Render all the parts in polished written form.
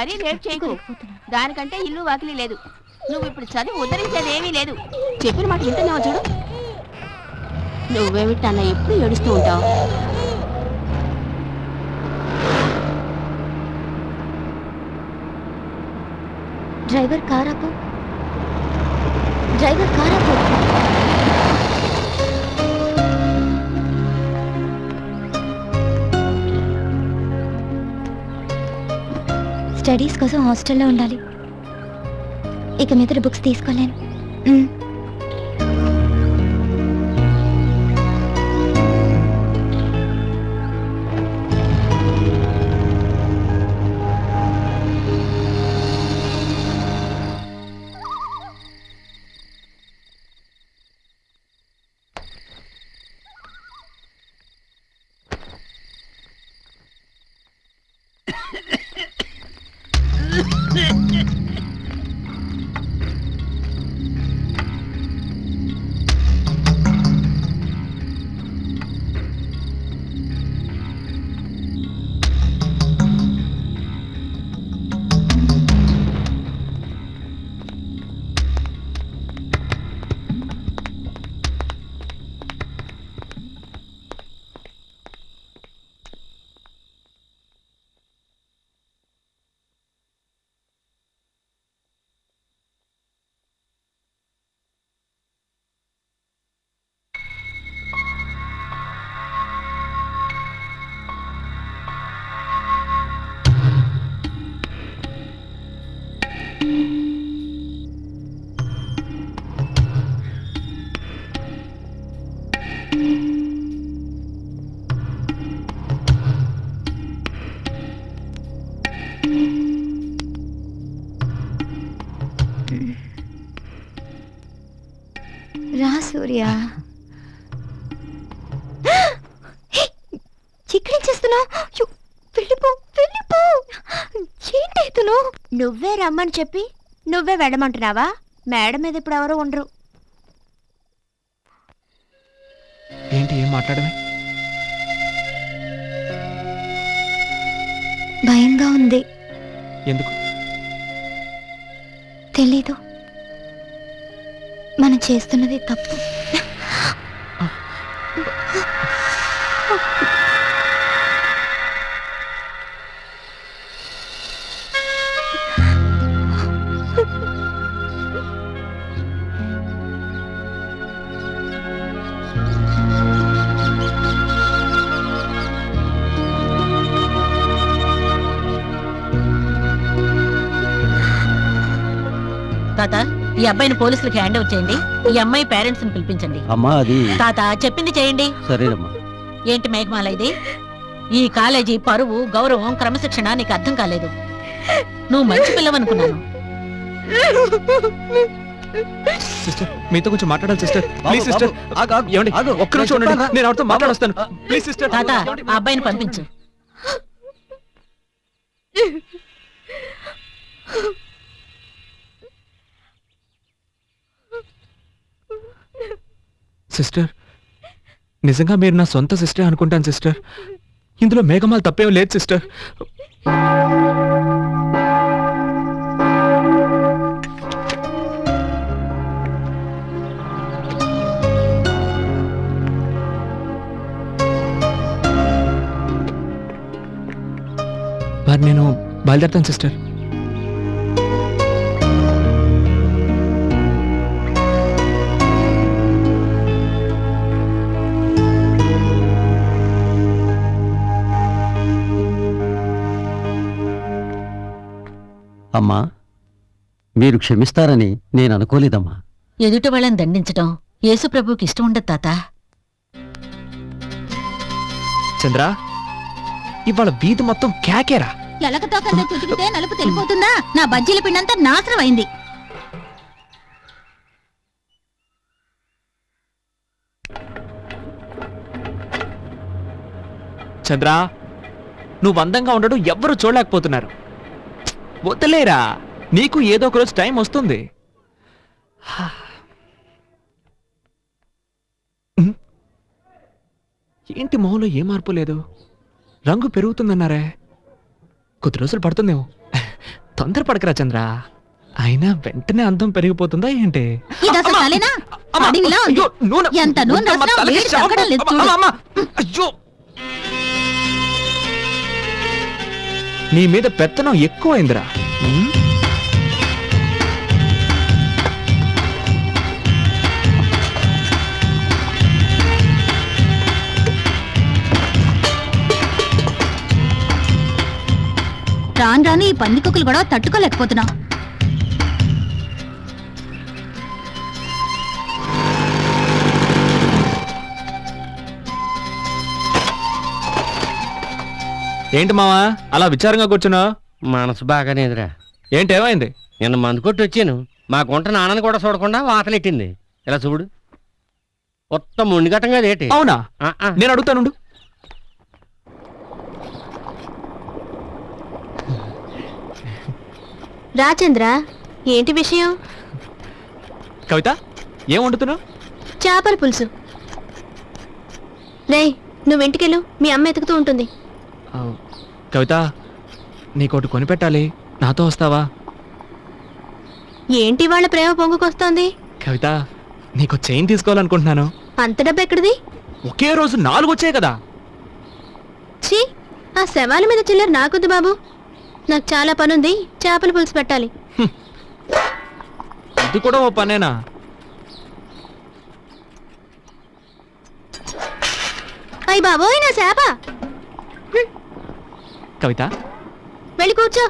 మరీ లేట్ చేయకు. దానికంటే ఇల్లు వాకిలి లేదు. నువ్వు ఇప్పుడు చదివి ఉద్ధరించేది ఏమీ లేదు. చెప్పిన మాట వింటున్నావా చూడు. నువ్వేమిటి అన్న ఎప్పుడు ఏడుస్తూ ఉంటావు. డ్రైవర్ కారాపు, డ్రైవర్ కారాపు. స్టడీస్ కోసం హాస్టల్లో ఉండాలి. ఇక మీద బుక్స్ తీసుకోలేను. రా సూర్య. చిక్కడించేస్తున్నావు. వెళ్ళిపో వెళ్ళిపో. ఏంటైతును? నువ్వే రమ్మని చెప్పి నువ్వే వెళ్ళమంటున్నావా? మేడం మీద ఇప్పుడు ఎవరు ఉండరు. ఏంటి ఏం మాట్లాడమే? భయంగా ఉంది. ఎందుకు? తెలీదు. మనం చేస్తున్నది తప్పు. తాత, ఈ అబ్బాయిని పోలీసులకు హ్యాండ్ ఓవర్ చేయండి. ఈ అమ్మాయి పేరెంట్స్ ని పిలిపించండి. అమ్మా అది తాత చెప్పింది చేయండి. సరేనమ్మా. ఏంటి మేఘమాల ఇది? ఈ కాలేజీ పరువు, గౌరవం, క్రమశిక్షణ నీకు అర్థం కాలేదు. నువ్వు మంచి పిల్లవనుకున్నాను. సిస్టర్, మీతో కొంచెం మాట్లాడాలి సిస్టర్. Babu, please sister. ఆగు, ఆగు, ఏమండి? ఆగు. ఒక్క నిమిషం ఉండండి. నేను ఎవరితో మాట్లాడొస్తాను. Please sister. తాత, ఆ అబ్బాయిని పంపించు. సిస్టర్, నిజంగా మీరు నా సొంత సిస్టర్ అనుకుంటాను సిస్టర్. ఇందులో మేఘమాల తప్పేం లేదు సిస్టర్. మరి నేను బయలుదేరుతాను సిస్టర్. అమ్మా, మీరు క్షమిస్తారని నేను అనుకోలేదమ్మా. ఎదుటి వాళ్ళని దండించడం యేసుప్రభుకి ఇష్టం ఉండదు తాత. చంద్ర, ఇవాళ వీధి మొత్తం కేకేరా. ఎలకతో కన్నా తుదిగితే నలుపు తెలిపోతుందా? నా బజ్జీల పిండంతా నాశనం అయింది. చంద్ర, నువ్వు అందంగా ఉండడం ఎవ్వరూ చూడలేకపోతున్నారు. వదిలేరా, నీకు ఏదో ఒక రోజు టైం వస్తుంది. ఏంటి మొహంలో ఏ మార్పు లేదు? రంగు పెరుగుతుందన్నారే. కొద్ది రోజులు పడుతుందేమో. తొందర పడకరా చంద్ర. అయినా వెంటనే అందం పెరిగిపోతుందా ఏంటి? ఇది అసలు తలేనా? అమ్మా, అడవిలా ఉంది. అయ్యో, నూనె. ఎంత నూనె అమ్మా, రాసినా తలకి వేడి షాక్. తగ్గడం లేదు అమ్మా, చూడు. అమ్మా, అయ్యో. నీ మీద పెత్తనం ఎక్కువైందిరా. ఉమ్? రాను రాను ఈ పందికొక్కులు కూడా తట్టుకోలేకపోతున్నా. ఏంటి మావా అలా విచారంగా కూర్చున్నావు? మనసు బాగానే ఎదురా. ఏంటి ఏమైంది? నిన్న మందు కొట్టి వచ్చాను. మా గుంట నాన్నని కూడా చూడకుండా వాతలెట్టింది. ఇలా చూడు, మొత్తం ముండిగట్టంగా దేటి. అవునా? నేను అడుగుతానుండు. రాచంద్ర, ఏంటి విషయం? కవిత, ఏం వండుతున్నావు? చేపల పులుసు. రేయ్, నువ్వు ఇంటికెళ్ళు, మీ అమ్మ ఎతుకుతూ ఉంటుంది. కవిత, నీకోటి కొనిపెట్టాలి, నాతో వస్తావా? ఏంటి వాళ్ళ ప్రేమ పొంగుకొస్తోంది? కవిత, నీకు చైన్ తీసుకోవాలనుకుంటున్నాను. అంత డబ్బు ఎక్కడిది? ఒకే రోజు 4 వచ్చాయి కదా. ఛీ, ఆ శవాల మీద చిల్లర నాకొద్దు బాబు. నాకు చాలా పనుంది, చేపల పులుసు పెట్టాలి. ఇది కూడా ఓ పనేనా? అయ్య బాబోయ్, నా చేప. కవిత, వెళ్ళి కూర్చో.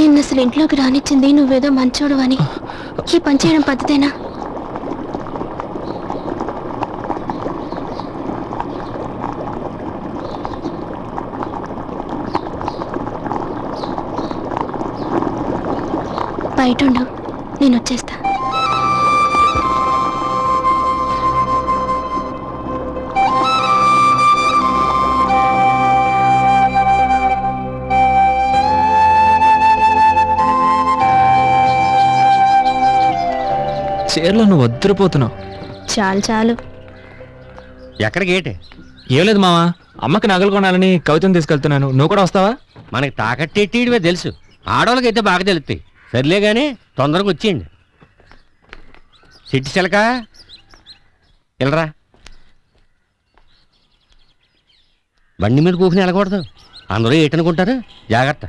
నిన్న అసలు ఇంట్లోకి రానిచ్చింది నువ్వేదో మంచోడు అని. ఈ పని చేయడం పద్ధతేనా? బయటుండు, నేను వచ్చేస్తా. చీరలో నువ్వు వద్దరిపోతున్నావు. చాలు చాలు. ఎక్కడికి ఏంటి? ఏం లేదు మావా, అమ్మకి నగలు కొనాలని కవితను తీసుకెళ్తున్నాను. నువ్వు కూడా వస్తావా? మనకి తాకట్టేటివే తెలుసు, ఆడవాళ్ళకైతే బాగా తెలుస్తాయి. సర్లే కానీ తొందరగా వచ్చేయండి. సిట్టి చిలక వెళ్ళరా. బండి మీద కూకుని వెళ్ళకూడదు, అందరూ ఏటనుకుంటారు. జాగ్రత్త.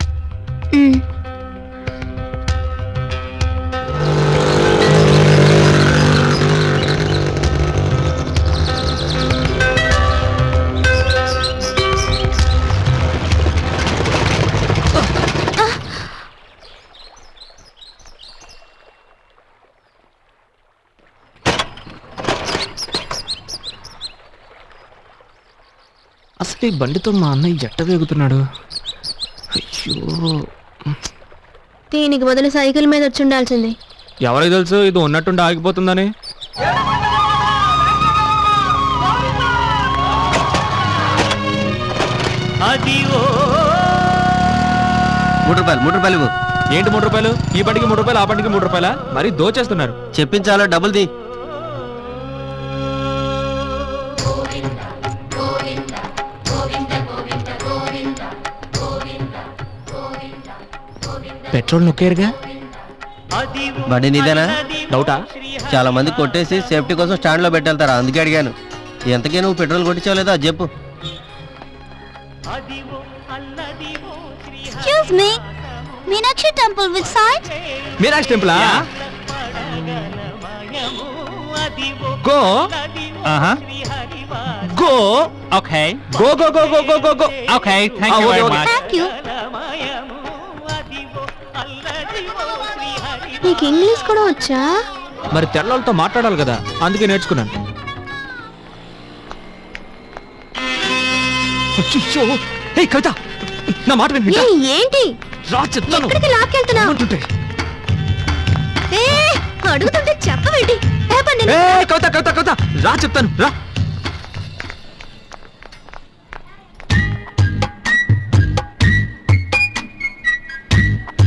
అసలు ఈ బండితో మా అన్నయ్య ఎట్ట వేగుతున్నాడు? అయ్యో, దీనికి బదులు సైకిల్ మీద వచ్చి ఉండాల్సింది. ఎవరికి తెలుసు ఇది ఉన్నట్టుండి ఆగిపోతుందని. ₹3 ఏంటి 3 రూపాయలు? ఈ బండికి 3 రూపాయలు, ఆ బండికి 3 రూపాయలా? మరి దోచేస్తున్నారు. చెప్పించాలో డబుల్ ది. పెట్రోల్ నొక్కేరుగా. బండి నీదేనా? డౌటా? చాలా మంది కొట్టేసి సేఫ్టీ కోసం స్టాండ్ లో పెట్టేళ్తారా, అందుకే అడిగాను. ఎంతకే నువ్వు పెట్రోల్ కొట్టించావు అది చెప్పు. Excuse me, Meenakshi temple which side? Meenakshi టెంపులా? Go go. Okay. Go go go go go go go. Okay. Thank you very much. Thank you. నీకు ఇంగ్లీష్ కూడా వచ్చా? మరి తెల్లలతో మాట్లాడాలి కదా, అందుకే నేర్చుకున్నాను. అచ్చచ్చో! ఏయ్ కవిత, నా మాట విని వింటా? ఏంటి రా చెప్తాను. ఎక్కడికి లాక్కెళ్తున్నావు? ఏమంటుంటే? అడుగుతుంటే చెప్పవేంటి? ఏయ్ కవిత కవిత కవిత, రా చెప్తాను రా.